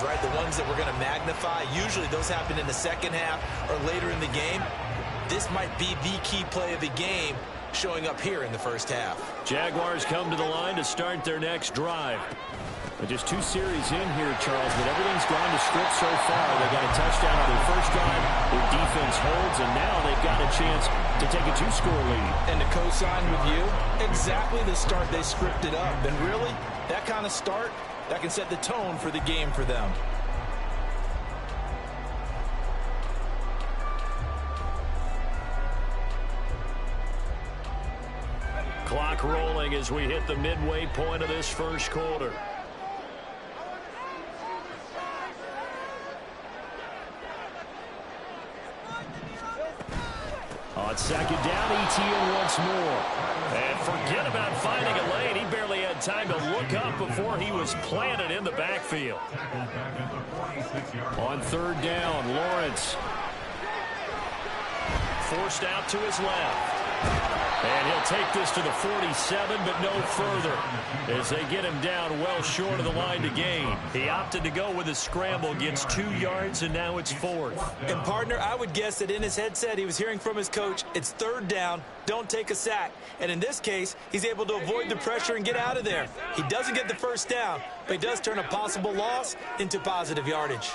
right? The ones that we're going to magnify. Usually those happen in the second half or later in the game. This might be the key play of the game showing up here in the first half. Jaguars come to the line to start their next drive. But just 2 series in here, Charles, but everything's gone to script so far. They got a touchdown on their first drive. Their defense holds, and now they've got a chance to take a 2-score lead. And to co-sign with you, exactly the start they scripted up. And really, that kind of start, that can set the tone for the game for them. Clock rolling as we hit the midway point of this first quarter. On second down, Etienne once more. And forget about finding a lane. He barely had time to look up before he was planted in the backfield. On third down, Lawrence. Forced out to his left. And he'll take this to the 47, but no further, as they get him down well short of the line to gain. He opted to go with a scramble, gets 2 yards, and now it's 4th. And, partner, I would guess that in his headset he was hearing from his coach, it's third down, don't take a sack. And in this case, he's able to avoid the pressure and get out of there. He doesn't get the first down, but he does turn a possible loss into positive yardage.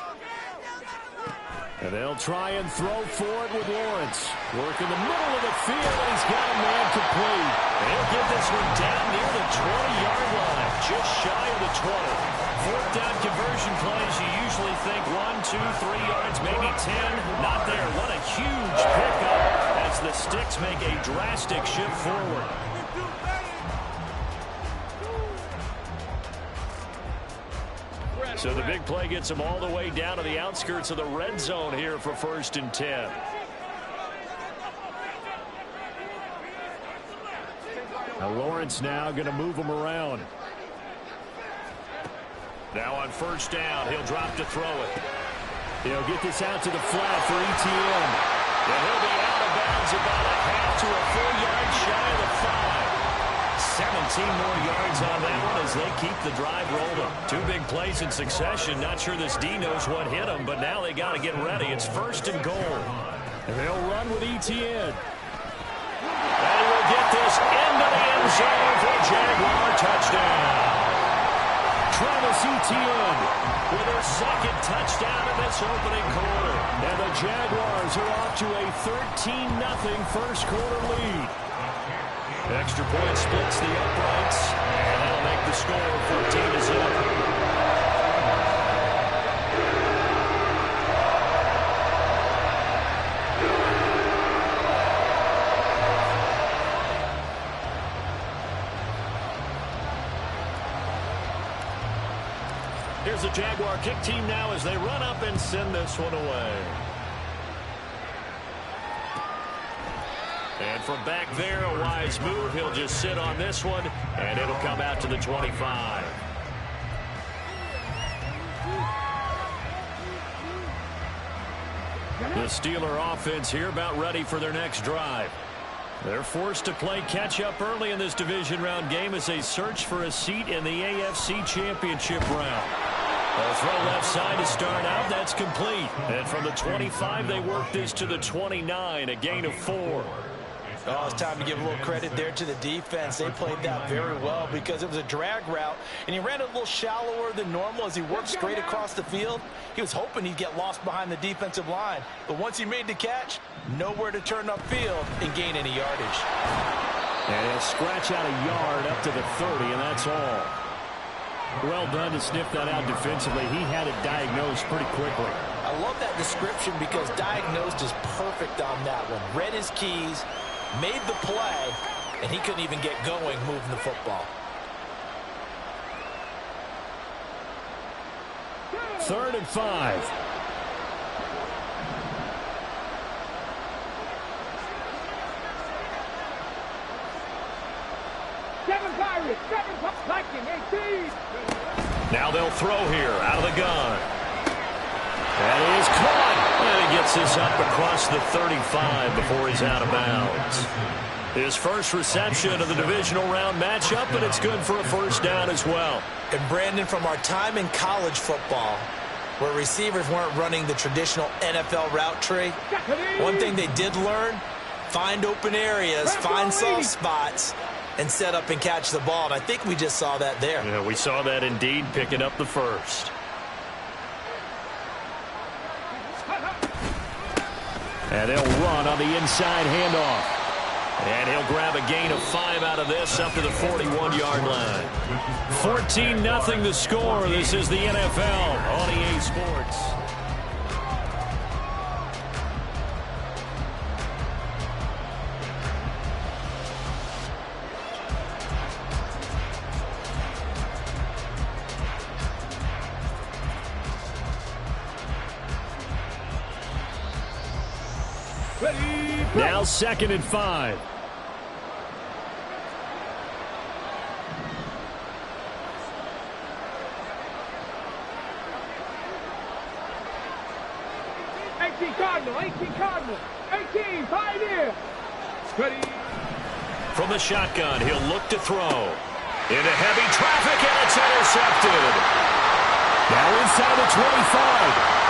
And they'll try and throw for it with Lawrence. Work in the middle of the field, and he's got a man complete. They'll get this one down near the 20-yard line, just shy of the 20. 4th down conversion plays, you usually think 1, 2, 3 yards, maybe 10. Not there. What a huge pickup as the Sticks make a drastic shift forward. So the big play gets him all the way down to the outskirts of the red zone here for 1st and 10. Now Lawrence now going to move him around. Now on 1st down, he'll drop to throw it. He'll get this out to the flat for Etienne. And he'll be out of bounds about a half to a full yard shy of the 5. 17 more yards on that one as they keep the drive rolling. 2 big plays in succession. Not sure this D knows what hit him, but now they got to get ready. It's 1st and goal. And they'll run with Etienne. And he will get this into the end zone for a Jaguar touchdown. Travis Etienne with their 2nd touchdown in this opening quarter. And the Jaguars are off to a 13-0 first quarter lead. Extra point splits the uprights, and that'll make the score 14-0. Here's the Jaguar kick team now as they run up and send this one away. And from back there, a wise move. He'll just sit on this one, and it'll come out to the 25. The Steeler offense here about ready for their next drive. They're forced to play catch-up early in this division round game as they search for a seat in the AFC Championship round. A throw left side to start out. That's complete. And from the 25, they work this to the 29, a gain of 4. Oh, it's time to give a little credit there to the defense. They played that very well because it was a drag route, and he ran it a little shallower than normal as he worked straight across the field. He was hoping he'd get lost behind the defensive line, but once he made the catch, nowhere to turn upfield and gain any yardage. And he'll scratch out a yard up to the 30, and that's all. Well done to sniff that out defensively. He had it diagnosed pretty quickly. I love that description because diagnosed is perfect on that one. Read his keys, made the play, and he couldn't even get going moving the football. 3rd and 5. Now they'll throw here out of the gun. That is caught. And he gets this up across the 35 before he's out of bounds. His first reception of the divisional round matchup, but it's good for a first down as well. And Brandon, from our time in college football, where receivers weren't running the traditional NFL route tree. One thing they did learn, find open areas, find soft spots, and set up and catch the ball. And I think we just saw that there. Yeah, we saw that indeed, picking up the first. And they'll run on the inside handoff. And he'll grab a gain of 5 out of this up to the 41-yard line. 14-0 the score. This is the NFL on EA Sports. Now 2nd and 5. Cardinal, 18, Pioneer. From the shotgun, he'll look to throw. Into heavy traffic, and it's intercepted. Now inside the 25.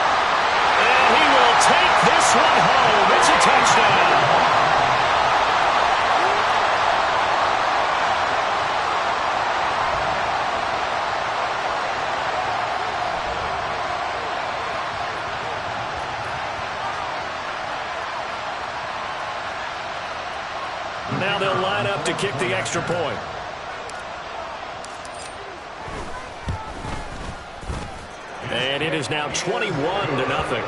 And he will take this one home. It's a touchdown. Now they'll line up to kick the extra point. And it is now 21-0.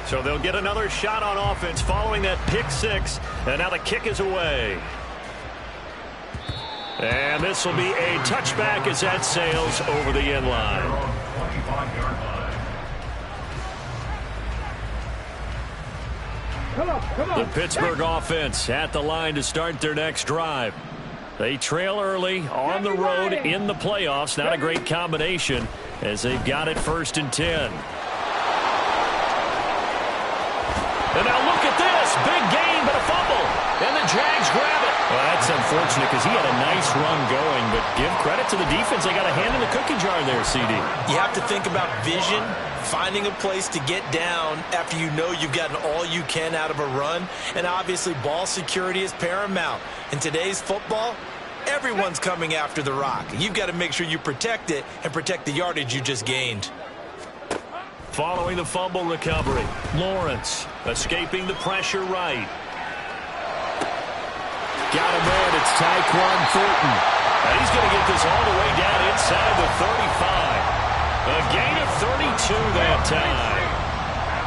So they'll get another shot on offense following that pick six. And now the kick is away. And this will be a touchback as that sails over the end line. The Pittsburgh offense at the line to start their next drive. They trail early on the road in the playoffs. Not a great combination as they've got it 1st and 10. And now look at this. Big gain, but a fumble. And the Jags grab it. Well, that's unfortunate because he had a nice run going, but give credit to the defense. They got a hand in the cookie jar there, CD. You have to think about vision, finding a place to get down after you know you've gotten all you can out of a run, and obviously ball security is paramount. In today's football, everyone's coming after the rock. You've got to make sure you protect it and protect the yardage you just gained. Following the fumble recovery, Lawrence escaping the pressure right. Got a man, it's Tyquan Thornton. And he's going to get this all the way down inside the 35. A gain of 32 that time.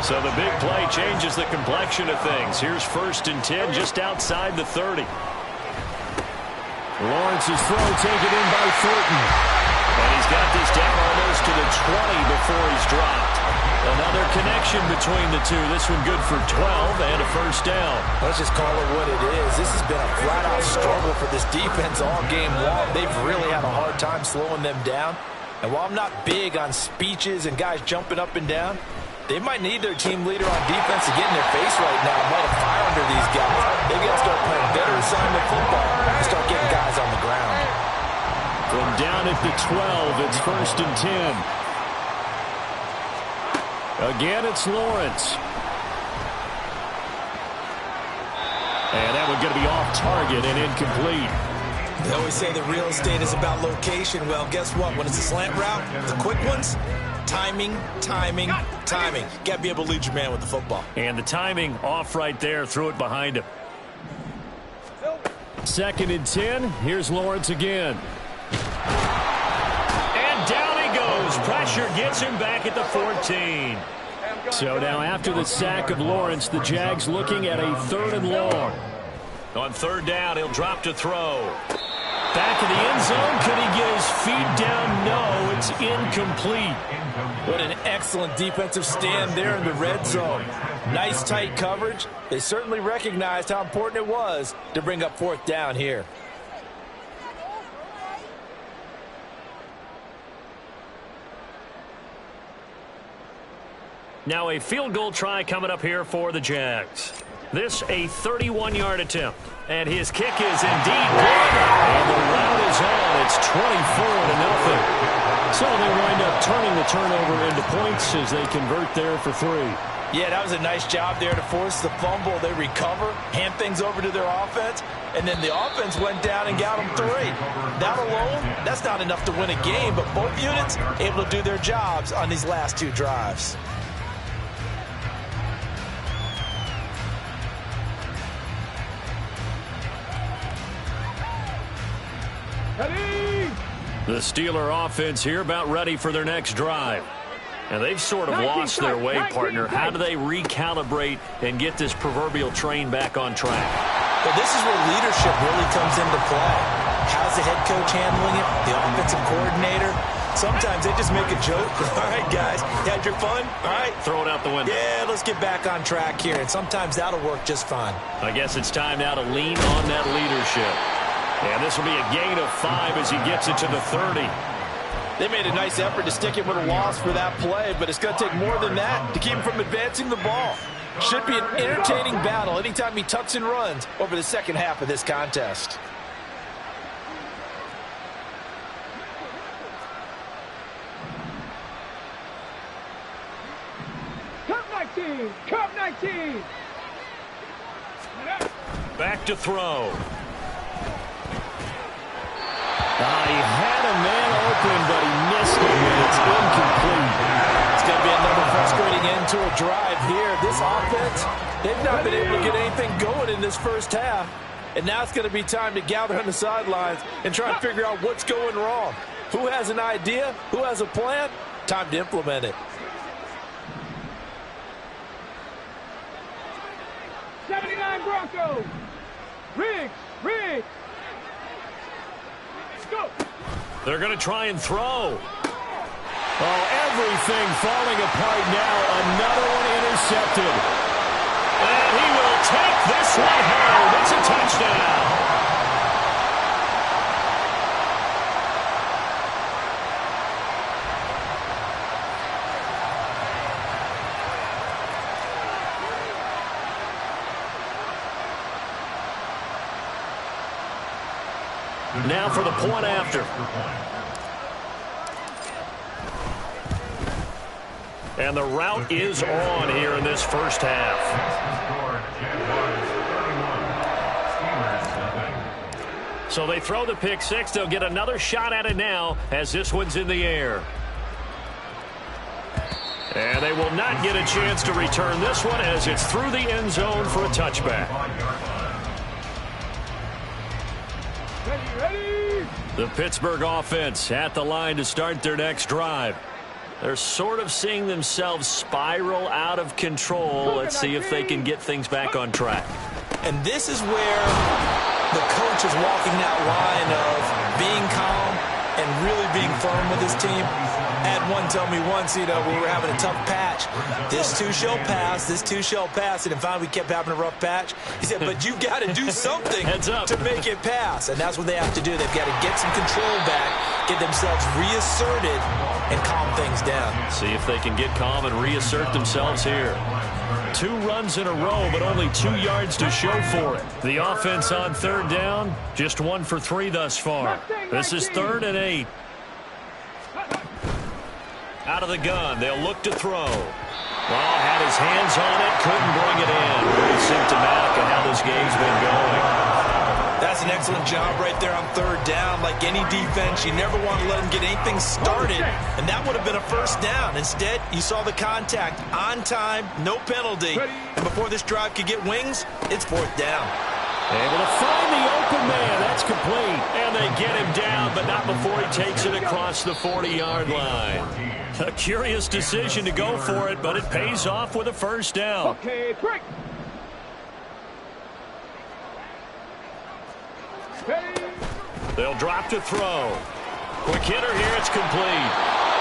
So the big play changes the complexion of things. Here's 1st and 10 just outside the 30. Lawrence's throw taken in by Thornton. And he's got this down almost to the 20 before he's dropped. Another connection between the two. This one good for 12 and a 1st down. Let's just call it what it is. This has been a flat-out struggle for this defense all game long. They've really had a hard time slowing them down. And while I'm not big on speeches and guys jumping up and down, they might need their team leader on defense to get in their face right now and light a fire under these guys. They've got to start playing better assignment football and start getting guys on the ground. From down at the 12, it's 1st and 10. Again, it's Lawrence. And that one's going to be off target and incomplete. They always say that real estate is about location. Well, guess what? When it's a slant route, the quick ones, timing, timing, timing. Got to be able to lead your man with the football. And the timing off right there. Threw it behind him. 2nd and 10. Here's Lawrence again. And down he goes. Pressure gets him back at the 14. So now after the sack of Lawrence, the Jags looking at a 3rd and long. On 3rd down, he'll drop to throw. Back in the end zone. Could he get his feet down? No, it's incomplete. What an excellent defensive stand there in the red zone. Nice tight coverage. They certainly recognized how important it was to bring up 4th down here. Now a field goal try coming up here for the Jags. This a 31-yard attempt. And his kick is indeed good. And the rout is on. It's 24-0. So they wind up turning the turnover into points as they convert there for 3. Yeah, that was a nice job there to force the fumble. They recover, hand things over to their offense, and then the offense went down and got them 3. That alone, that's not enough to win a game, but both units able to do their jobs on these last 2 drives. The Steeler offense here about ready for their next drive. And they've sort of lost their way, partner. How do they recalibrate and get this proverbial train back on track? Well, this is where leadership really comes into play. How's the head coach handling it? The offensive coordinator? Sometimes they just make a joke. All right, guys, you had your fun? All right. Throw it out the window. Yeah, let's get back on track here. And sometimes that'll work just fine. I guess it's time now to lean on that leadership. And this will be a gain of 5 as he gets it to the 30. They made a nice effort to stick it with a loss for that play, but it's going to take more than that to keep him from advancing the ball. Should be an entertaining battle anytime he tucks and runs over the second half of this contest. Cup 19! Cup 19! Back to throw. He had a man open, but he missed it, and it's incomplete. It's going to be another frustrating end to a drive here. This offense, they've not been able to get anything going in this first half. And now it's going to be time to gather on the sidelines and try and figure out what's going wrong. Who has an idea? Who has a plan? Time to implement it. 79 Broncos! Riggs! Riggs! Go! They're going to try and throw. Oh, everything falling apart now. Another one intercepted. And he will take this one home. It's a touchdown. Now for the point after. And the rout is on here in this first half. So they throw the pick 6. They'll get another shot at it now as this one's in the air. And they will not get a chance to return this one as it's through the end zone for a touchback. The Pittsburgh offense at the line to start their next drive. They're sort of seeing themselves spiral out of control. Let's see if they can get things back on track. And this is where the coach is walking that line of being calm and really being firm with his team. I had one tell me once, we were having a tough patch. This too shall pass, this too shall pass. And finally we kept having a rough patch. He said, but you've got to do something to make it pass. And that's what they have to do. They've got to get some control back, get themselves reasserted, and calm things down. See if they can get calm and reassert themselves here. 2 runs in a row, but only 2 yards to show for it. The offense on third down, just 1 for 3 thus far. This is 3rd and 8. Out of the gun, they'll look to throw. Well, had his hands on it, couldn't bring it in. Very symptomatic of how this game's been going. That's an excellent job right there on third down. Like any defense, you never want to let them get anything started, and that would have been a first down. Instead, you saw the contact on time, no penalty. And before this drive could get wings, it's 4th down. Able to find the open man. That's complete. And they get him down, but not before he takes it across the 40-yard line. A curious decision to go for it, but it pays off with a first down. Okay, break. They'll drop to throw. Quick hitter here. It's complete.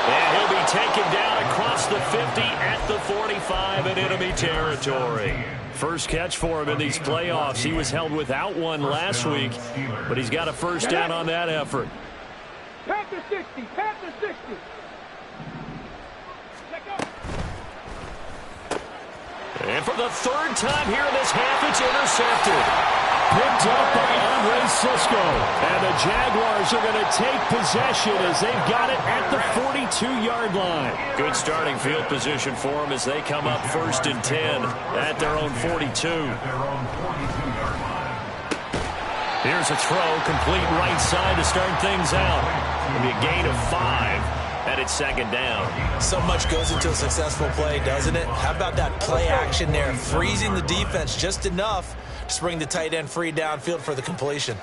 And he'll be taken down across the 50 at the 45 in enemy territory. First catch for him in these playoffs. He was held without one last week, but he's got a first down on that effort. Panther 60, Panther 60. And for the third time here in this half, it's intercepted. Picked up by Andre Cisco. And the Jaguars are going to take possession as they've got it at the 42-yard line. Good starting field position for them as they come up 1st and 10 at their own 42. Here's a throw, complete right side to start things out. It'll be a gain of 5. And it's 2nd down. So much goes into a successful play, doesn't it? How about that play action there, freezing the defense just enough to bring the tight end free downfield for the completion.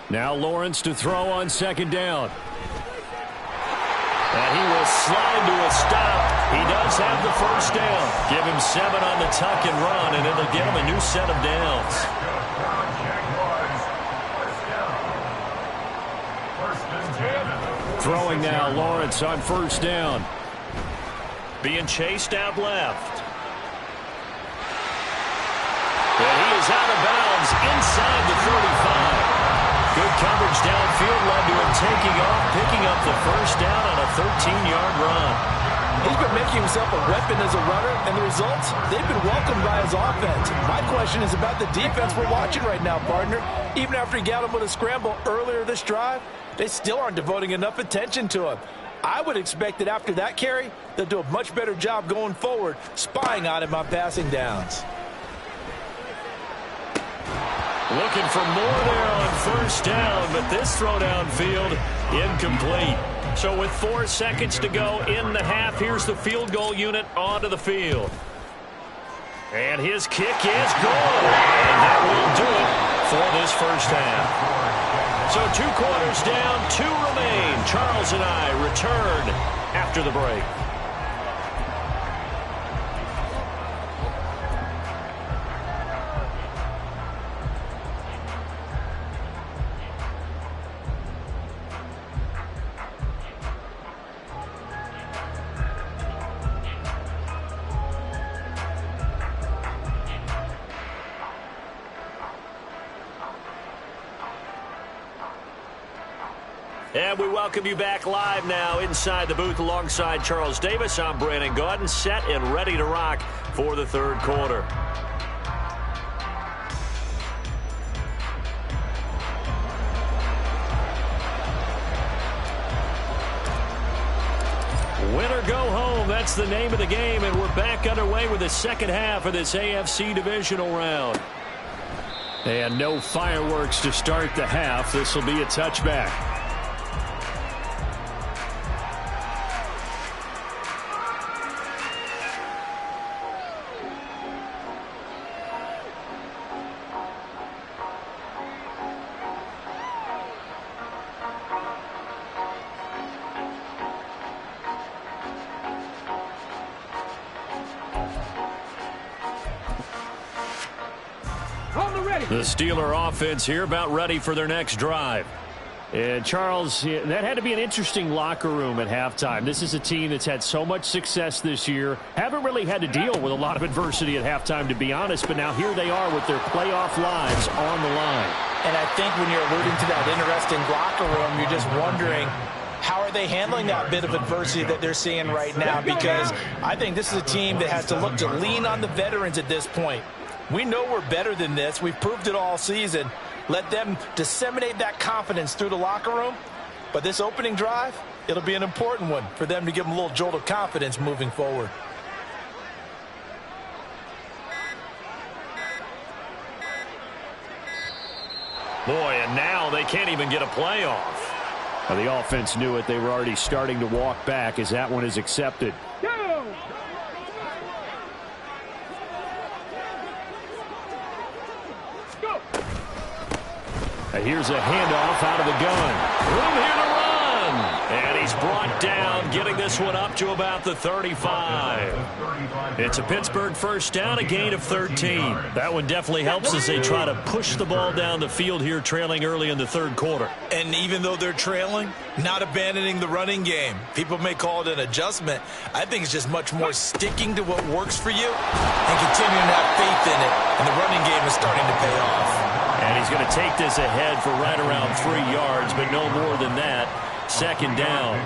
Now Lawrence to throw on 2nd down. And he will slide to a stop. He does have the 1st down. Give him 7 on the tuck and run, and it'll get him a new set of downs. Throwing now, Lawrence on 1st down. Being chased out left. And he is out of bounds inside the 35. Good coverage downfield led to him taking off, picking up the 1st down on a 13-yard run. He's been making himself a weapon as a runner, and the results, they've been welcomed by his offense. My question is about the defense we're watching right now, partner. Even after he got him with a scramble earlier this drive, they still aren't devoting enough attention to him. I would expect that after that carry, they'll do a much better job going forward, spying on him on passing downs. Looking for more there on 1st down, but this throw downfield incomplete. So with 4 seconds to go in the half, here's the field goal unit onto the field. And his kick is good. And that will do it for this 1st half. So 2 quarters down, 2 remain. Charles and I return after the break. And we welcome you back live now inside the booth alongside Charles Davis. I'm Brandon Gaudin, set and ready to rock for the 3rd quarter. Win or go home, that's the name of the game, and we're back underway with the 2nd half of this AFC divisional round. And no fireworks to start the half. This will be a touchback. The Steeler offense here about ready for their next drive. And Charles, that had to be an interesting locker room at halftime. This is a team that's had so much success this year. Haven't really had to deal with a lot of adversity at halftime, to be honest. But now here they are with their playoff lives on the line. And I think when you're alluding to that interesting locker room, you're just wondering, how are they handling that bit of adversity that they're seeing right now? Because I think this is a team that has to look to lean on the veterans at this point. We know we're better than this. We've proved it all season. Let them disseminate that confidence through the locker room. But this opening drive, it'll be an important one for them to give them a little jolt of confidence moving forward. Boy, and now they can't even get a playoff. Well, the offense knew it. They were already starting to walk back as that one is accepted. Here's a handoff out of the gun. Room here to run. And he's brought down, getting this one up to about the 35. It's a Pittsburgh 1st down, a gain of 13. That one definitely helps as they try to push the ball down the field here, trailing early in the 3rd quarter. And even though they're trailing, not abandoning the running game. People may call it an adjustment. I think it's just much more sticking to what works for you and continuing to have faith in it. And the running game is starting to pay off. And he's going to take this ahead for right around 3 yards, but no more than that. 2nd down.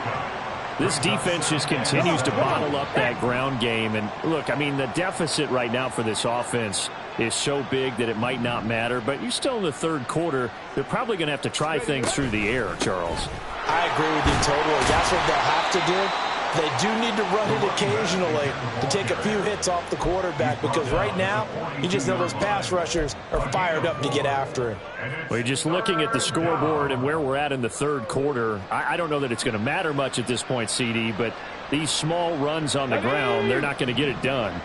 This defense just continues to bottle up that ground game. And look, I mean, the deficit right now for this offense is so big that it might not matter. But you're still in the third quarter. They're probably going to have to try things through the air, Charles. I agree with you totally. That's what they'll have to do. They do need to run it occasionally to take a few hits off the quarterback, because right now, you just know those pass rushers are fired up to get after him. Well, you're just looking at the scoreboard and where we're at in the third quarter. I don't know that it's going to matter much at this point, CD, but these small runs on the ground, they're not going to get it done.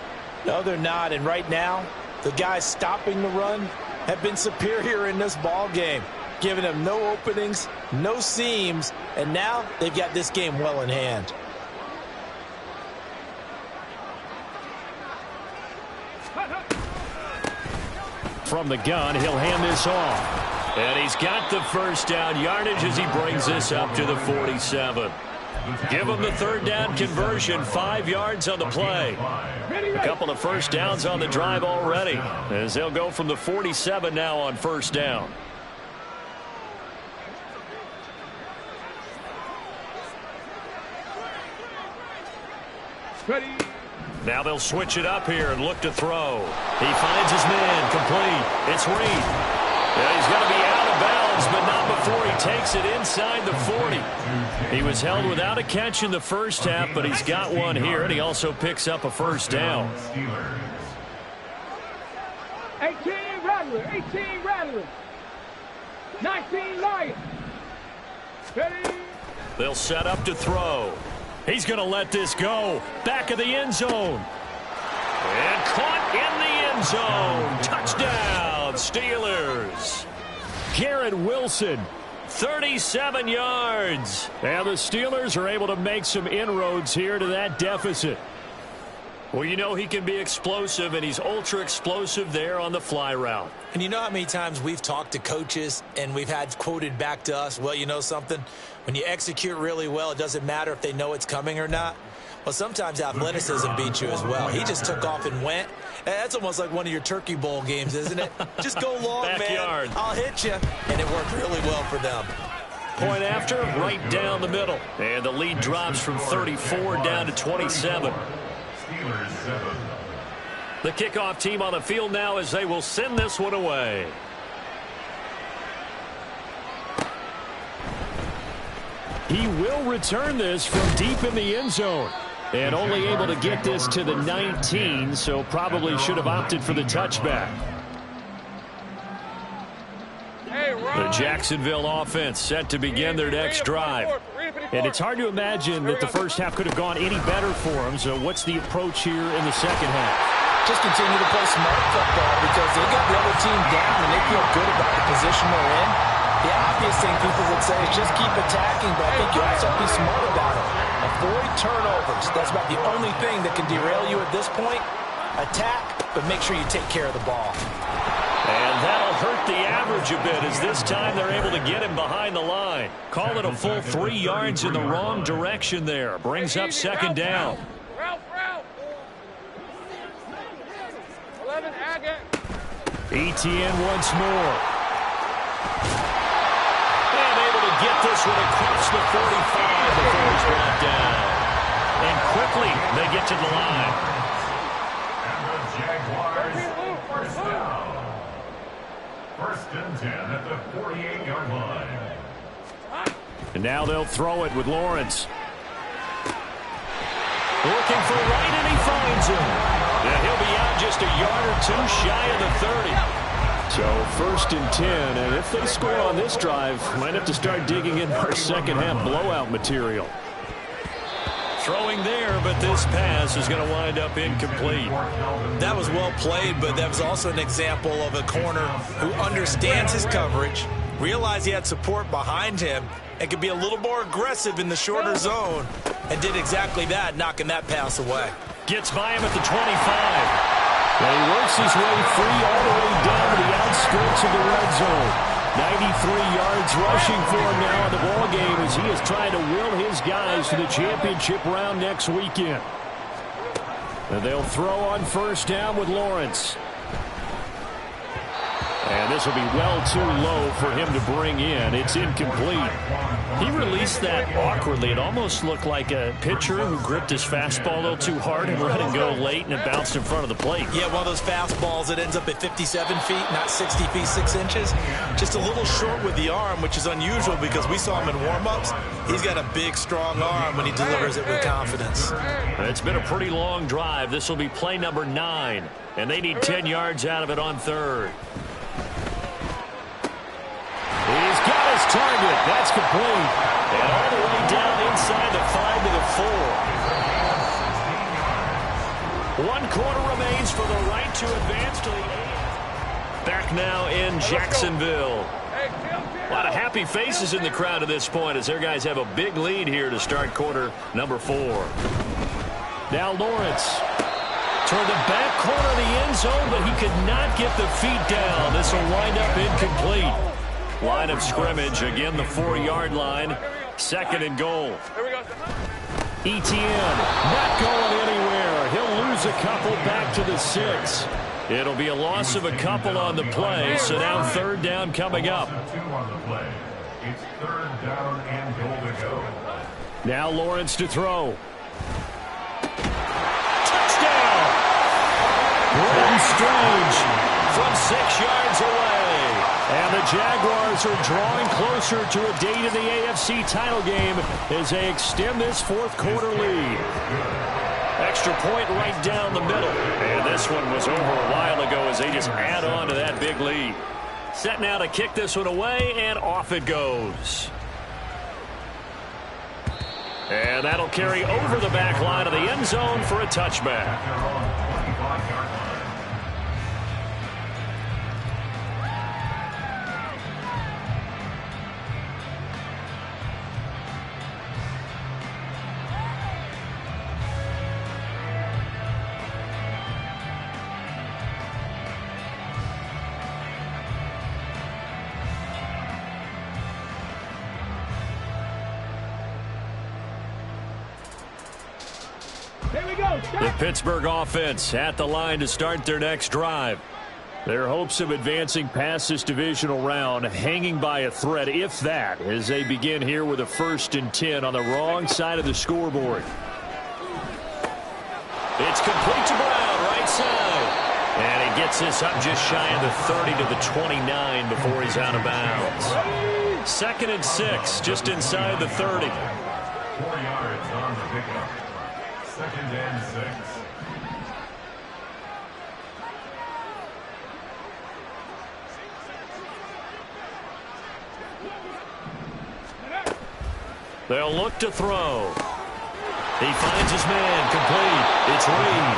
No, they're not. And right now, the guys stopping the run have been superior in this ball game, giving them no openings, no seams, and now they've got this game well in hand. From the gun, he'll hand this off. And he's got the first down yardage as he brings this up to the 47. Give him the third down conversion, 5 yards on the play. A couple of first downs on the drive already, as they'll go from the 47 now on first down. Ready. Now they'll switch it up here and look to throw. He finds his man, complete. It's Reed. Yeah, he's going to be out of bounds, but not before he takes it inside the 40. He was held without a catch in the first half, but he's got one here, and he also picks up a first down. 18 Rattler, 18 Rattler. 19 Lions. Ready. They'll set up to throw. He's going to let this go. Back of the end zone. And caught in the end zone. Touchdown, Steelers. Garrett Wilson, 37 yards. And the Steelers are able to make some inroads here to that deficit. Well, you know he can be explosive, and he's ultra-explosive there on the fly route. And you know how many times we've talked to coaches and we've had quoted back to us, well, you know something? When you execute really well, it doesn't matter if they know it's coming or not. Well, sometimes athleticism beats you as well. He just took off and went. That's almost like one of your Turkey Bowl games, isn't it? Just go long, Backyard. Man. I'll hit you. And it worked really well for them. Point after, right down the middle. And the lead drops from 34 down to 27. The kickoff team on the field now as they will send this one away. He will return this from deep in the end zone. And only able to get this to the 19, so probably should have opted for the touchback. The Jacksonville offense set to begin their next drive. And it's hard to imagine that the first half could have gone any better for them. So what's the approach here in the second half? Just continue to play smart football, because they got the other team down and they feel good about the position they're in. The obvious thing people would say is just keep attacking, but I think you also have to be smart about it. Avoid turnovers. That's about the only thing that can derail you at this point. Attack, but make sure you take care of the ball. And that'll hurt the average a bit, as this time they're able to get him behind the line. Call it a full 3 yards in the wrong direction there. Brings up second down. Etienne once more. And able to get this one across the 45 before he's brought down. And quickly they get to the line. And the Jaguars first down. First and 10 at the 48-yard line. And now they'll throw it with Lawrence. Looking for right, and he finds him. And he'll be out just a yard or two shy of the 30. So first and 10, and if they score on this drive, might have to start digging in our second half blowout material. Throwing there, but this pass is going to wind up incomplete. That was well played, but that was also an example of a corner who understands his coverage, realized he had support behind him, and could be a little more aggressive in the shorter zone, and did exactly that, knocking that pass away. Gets by him at the 25. And he works his way free all the way down to the outskirts of the red zone. 93 yards rushing for him now in the ballgame as he is trying to will his guys to the championship round next weekend. And they'll throw on first down with Lawrence. And this will be well too low for him to bring in. It's incomplete. He released that awkwardly. It almost looked like a pitcher who gripped his fastball a little too hard and let it go late, and it bounced in front of the plate. Yeah, one of those fastballs that ends up at 57 feet, not 60 feet, 6 inches. Just a little short with the arm, which is unusual because we saw him in warm-ups. He's got a big, strong arm when he delivers it with confidence. It's been a pretty long drive. This will be play number 9, and they need 10 yards out of it on third. He's got his target. That's complete. And all the way down inside the 5 to the 4. 1 quarter remains for the right to advance to the 8. Back now in Jacksonville. A lot of happy faces in the crowd at this point as their guys have a big lead here to start quarter number 4. Now Lawrence toward the back corner of the end zone, but he could not get the feet down. This will wind up incomplete. Line of scrimmage, again the 4-yard line. 2nd and goal. Etienne not going anywhere. He'll lose a couple back to the 6. It'll be a loss of a couple on the play, so now 3rd down coming up. It's 3rd down and goal to go. Now Lawrence to throw. Touchdown! Brenton Strange from 6 yards away. And the Jaguars are drawing closer to a date in the AFC title game as they extend this 4th quarter lead. Extra point right down the middle. And this one was over a while ago as they just add on to that big lead. Set now to kick this one away, and off it goes. And that'll carry over the back line of the end zone for a touchback. The Pittsburgh offense at the line to start their next drive. Their hopes of advancing past this divisional round hanging by a thread, if that, as they begin here with a 1st and 10 on the wrong side of the scoreboard. It's complete to Brown, right side. And he gets this up just shy of the 30 to the 29 before he's out of bounds. 2nd and 6, just inside the 30. 4 yards on the pickup. 2nd and 6. They'll look to throw. He finds his man, complete. It's Reed.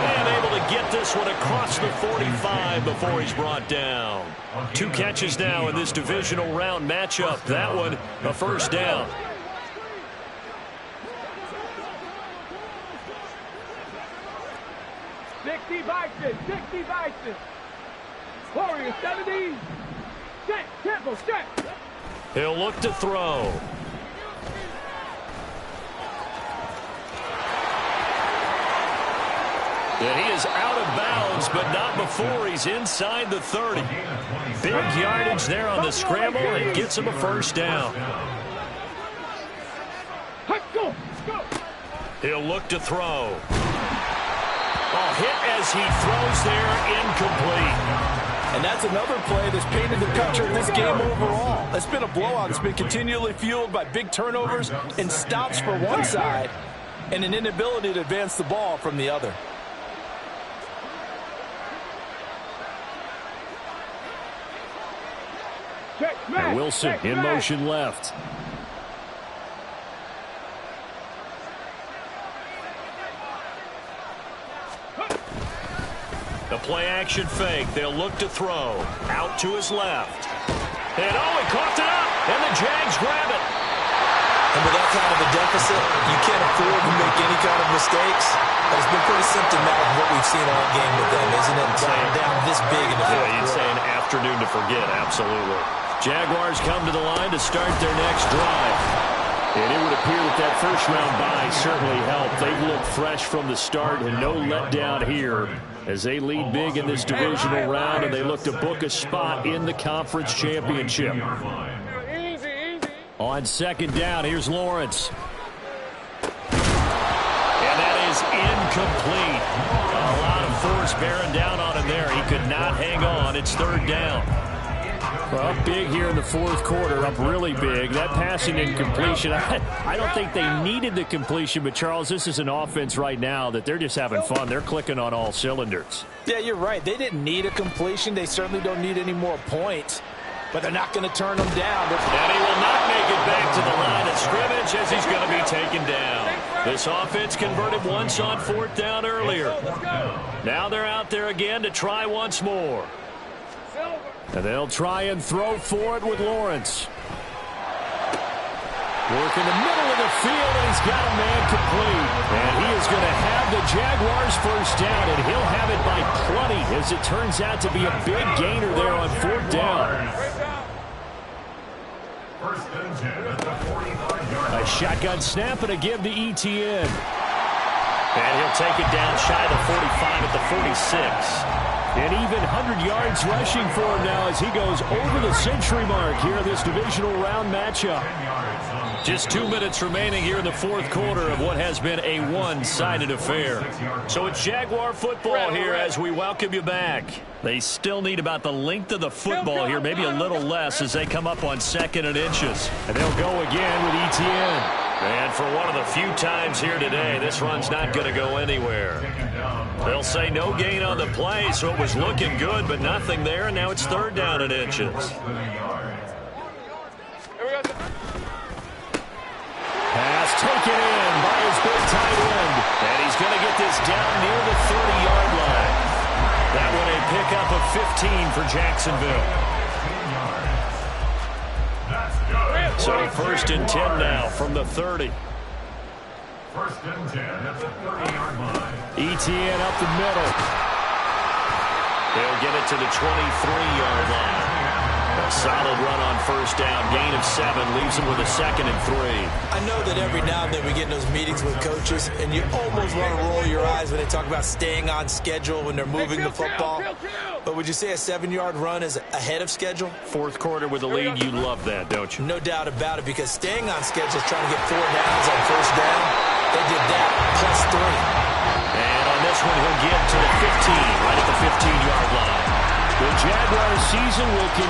And able to get this one across the 45 before he's brought down. 2 catches now in this divisional round matchup. That one, a 1st down. Sixty Bison. Warrior 70. Set. Temple. Set. He'll look to throw. And he is out of bounds, but not before he's inside the 30. Big yardage there on the scramble, and it gets him a 1st down. He'll look to throw. Oh, hit as he throws there, incomplete. And that's another play that's painted the picture of this game overall. It's been a blowout. It's been continually fueled by big turnovers and stops for one side and an inability to advance the ball from the other. And Wilson in motion left. The play-action fake. They'll look to throw. Out to his left. And, oh, he coughed it up. And the Jags grab it. And with that kind of a deficit, you can't afford to make any kind of mistakes. But it's been pretty symptomatic of what we've seen all game with them, isn't it? Saying down this big in the fourth quarter. You'd say an afternoon to forget, absolutely. Jaguars come to the line to start their next drive. And it would appear that first-round bye certainly helped. They've looked fresh from the start and no letdown here as they lead big in this divisional round, and they look to book a spot in the conference championship. On second down, here's Lawrence. And that is incomplete. A lot of force bearing down on him there. He could not hang on. It's third down. Well, up big here in the fourth quarter, up really big. That passing incompletion, I don't think they needed the completion, but, Charles, this is an offense right now that they're just having fun. They're clicking on all cylinders. Yeah, you're right. They didn't need a completion. They certainly don't need any more points, but they're not going to turn them down. And he will not make it back to the line of scrimmage as he's going to be taken down. This offense converted once on fourth down earlier. Now they're out there again to try once more. And they'll try and throw for it with Lawrence. Work in the middle of the field, and he's got a man complete. And he is going to have the Jaguars first down, and he'll have it by plenty, as it turns out to be a big gainer there on fourth down. First and 10 at the 45-yard. A shotgun snap and a give to Etienne. And he'll take it down shy of the 45 at the 46. And even 100 yards rushing for him now as he goes over the century mark here in this divisional round matchup. Just 2 minutes remaining here in the fourth quarter of what has been a one-sided affair. So it's Jaguar football here as we welcome you back. They still need about the length of the football here, maybe a little less as they come up on second and inches. And they'll go again with Etienne. And for one of the few times here today, this run's not going to go anywhere. They'll say no gain on the play, so it was looking good, but nothing there, and now it's third down and inches. Pass taken in by his big tight end. And he's going to get this down near the 30-yard line. That one a pickup of 15 for Jacksonville. So first and 10 now from the 30. First and 10 at the 30-yard line. Etienne up the middle. They'll get it to the 23-yard line. A solid run on first down. Gain of 7 leaves them with a second and 3. I know that every now and then we get in those meetings with coaches, and you almost want to roll your eyes when they talk about staying on schedule when they're moving the football. But would you say a 7-yard run is ahead of schedule? Fourth quarter with the lead, you love that, don't you? No doubt about it, because staying on schedule is trying to get 4 downs on first down. They did that plus 3. And on this one, he'll get to the 15, right at the 15-yard line. The Jaguars season will continue.